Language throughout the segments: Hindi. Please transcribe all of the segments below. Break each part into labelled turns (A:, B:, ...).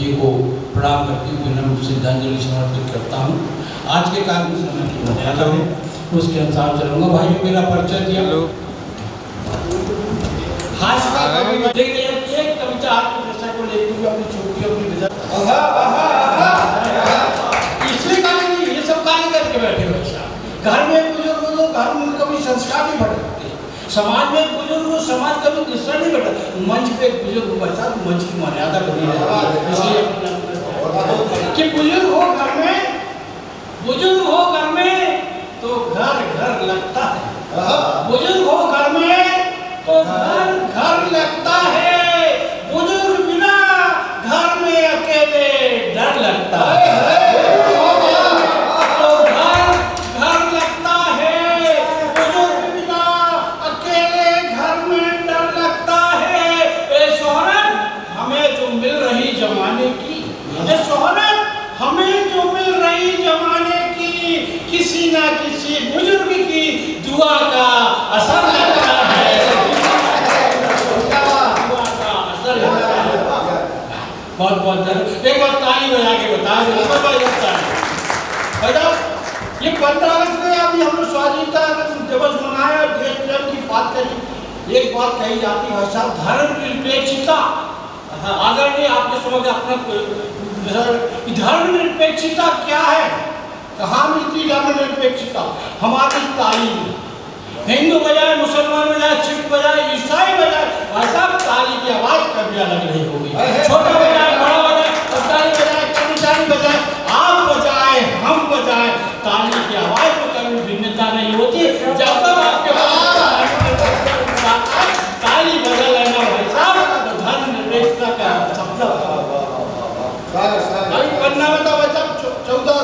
A: जी को प्रणाम करती हुए नम्र श्रद्धांजलि समर्पित करता हूँ। आज के काम की समय की मर्यादा है, उसके अनुसार चलूँगा। भाई मेरा परिचय दिया, हास्य का कवि एक कविता आत्मकथा को लेकर हुए अपनी छोटी अपनी विदा इसलिए कहा नहीं, ये सब कार्य करके बैठे बच्चा। घर में बुजुर्ग हो, घर में कभी संस्कार नहीं बढ़ते, समाज में बुजुर्ग हो, समाज कभी दूसरा नहीं बढ़ता। मंच पे बुजुर्ग बच्चा तो मंच की मर्यादा बनी रहती है। इसलिए कि बुजुर्ग हो घर में, बुजुर्ग हो घर में तो घर घर लगता है, बुजुर्ग हो घर में तो घर घर लगता है, बुजुर्ग बिना घर में अकेले डर लगता है। तो घर घर लगता है, बुजुर्ग बिना अकेले घर में डर लगता है। ए शोहरत हमें जो मिल रही जमाने की, ए शोहरत हमें जो मिल रही जमाने की, किसी ना किसी बुजुर्ग की दुआ का असर लगता है। बहुत बहुत धन्यवाद। एक बार ताली बजा के बताया ये 15 अगस्त में अभी हम लोग स्वाधीनता दिवस मनाया, देश प्रेम की बात करी। एक बात कही जाती है साहब, धर्मनिरपेक्षता। आदरणीय आपके समझ अपना धर्मनिरपेक्षता क्या है, कहाँ मिलती धर्मनिरपेक्षता? हमारी तालीम में हिंदू बजाए, मुसलमान बजाए, सिख बजाए, ईसाई बजाए, ऐसा ताली की आवाज कभी अलग नहीं होगी। छोटा बजाए, बड़ा बजाए, अफगानी बजाए, कर्मचारी बजाए, आप बजाए, हम बजाए, ताली की आवाज में कभी भिन्नता नहीं होती। जब तक आपके ताली बजा लेना भाई साहब, तो धर्मनिरपेक्षता का सपना। अभी पन्ना में तो बच्चा 14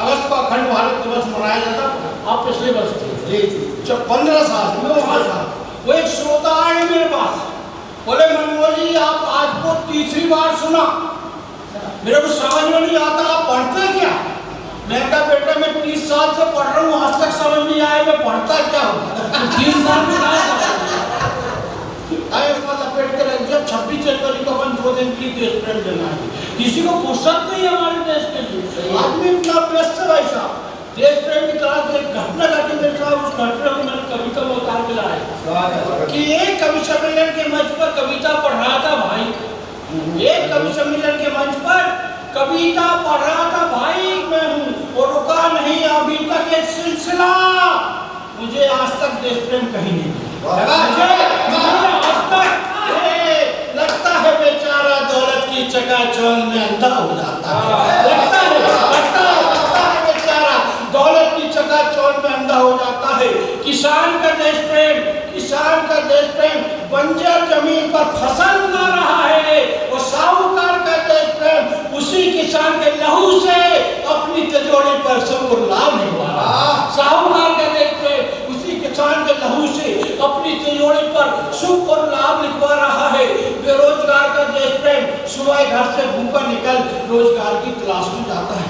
A: अगस्त को अखंड भारत दिवस मनाया जाता। आप पिछले वर्ष थे जी, 15 साल में वहाँ था। वो एक श्रोता आए मेरे पास, बोले मनमोहन जी आप आज को तीसरी बार सुना, मेरे को समझ में नहीं आता, आप पढ़ते क्या? मैं कहा बेटा मैं 30 साल से पढ़ रहा हूँ, आज तक समझ नहीं आया मैं पढ़ता क्या हूँ। 3 साल में आए उसका लपेट के रख दिया। 26 जनवरी को अपन 2 दिन के लिए देश प्रेम देना है, किसी को फुर्सत नहीं है हमारे देश के लिए। आदमी इतना व्यस्त है भाई साहब, देश प्रेम की तरह एक घटना घटी मेरे साथ। उस घटना में मैंने कविता में उतार के लाया कि एक कवि सम्मेलन के मंच पर कविता पढ़ रहा था भाई, एक कवि सम्मेलन के मंच पर कविता पढ़ रहा था भाई मैं हूँ, और रुका नहीं अभी तक एक सिलसिला। मुझे आज तक देश प्रेम कहीं नहीं लगता है बेचारा दौलत की चकाचौंध में अंधा हो जाता है, लगता है बेचारा दौलत की चकाचौंध में अंधा हो जाता है। किसान का देश प्रेम, किसान का देश प्रेम बंजर जमीन पर फसल उगा रहा है, और साहूकार का देश प्रेम उसी किसान के लहू से अपनी तिजोरी पर सबको लाभ निभा रहा है। साहूकार का देश प्रेम उसी किसान के लहू से अपनी तिजोरी पर सुख और लाभ लिखवा रहा है। बेरोजगार का देश प्रेम सुबह घर से भूखा निकल रोजगार की तलाश में जाता है।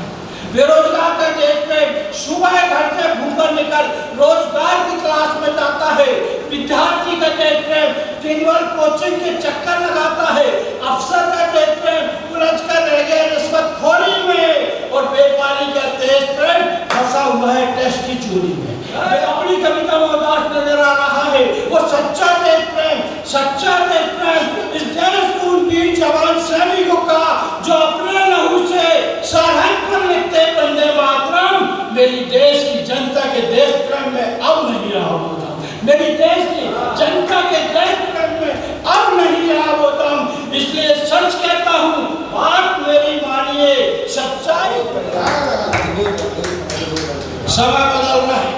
A: बेरोजगार का देश प्रेम सुबह घर से भूखा निकल रोजगार की तलाश में जाता है। विद्यार्थी का देश प्रेम दिन भर कोचिंग के चक्कर लगाता है। अफसर का देश प्रेम उलझ कर रह गया रिश्वतखोरी में, और व्यापारी का देश प्रेम फंसा हुआ है टेस्ट की चोरी में। अपनी कविता में उदास नजर आ रहा है। वो सच्चा देश प्रेम, सच्चा देश प्रेम इस देश को उन वीर जवान सैनिकों का जो अपने लहू से सरहद पर लिखते वंदे मातरम। मेरी देश की जनता के देश प्रेम में अब नहीं रहा वो दम, मेरी देश की जनता के देश प्रेम में अब नहीं रहा वो दम। इसलिए सच कहता हूँ, बात मेरी मानिए, सच्चाई। समय बदल रहा है,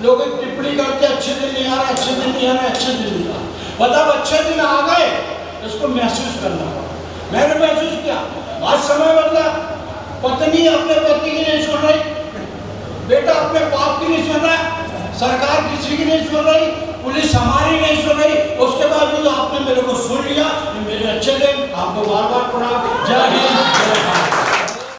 A: लोग टिप्पणी करके अच्छे दिन नहीं आ रहे, अच्छे दिन नहीं आ रहे, अच्छे दिन नहीं आ रहे। मतलब अच्छे दिन आ गए, इसको महसूस करना पड़ा। मैंने महसूस किया, आज समय बदला। पत्नी अपने पति की नहीं सुन रही, बेटा अपने बाप की नहीं सुन रहा, सरकार किसी की नहीं सुन रही, पुलिस हमारी नहीं सुन रही। उसके बाद आपने मेरे को सुन लिया, मेरे अच्छे दिन। आपको बार बार प्रणाम। जय हिंद, जय भारत।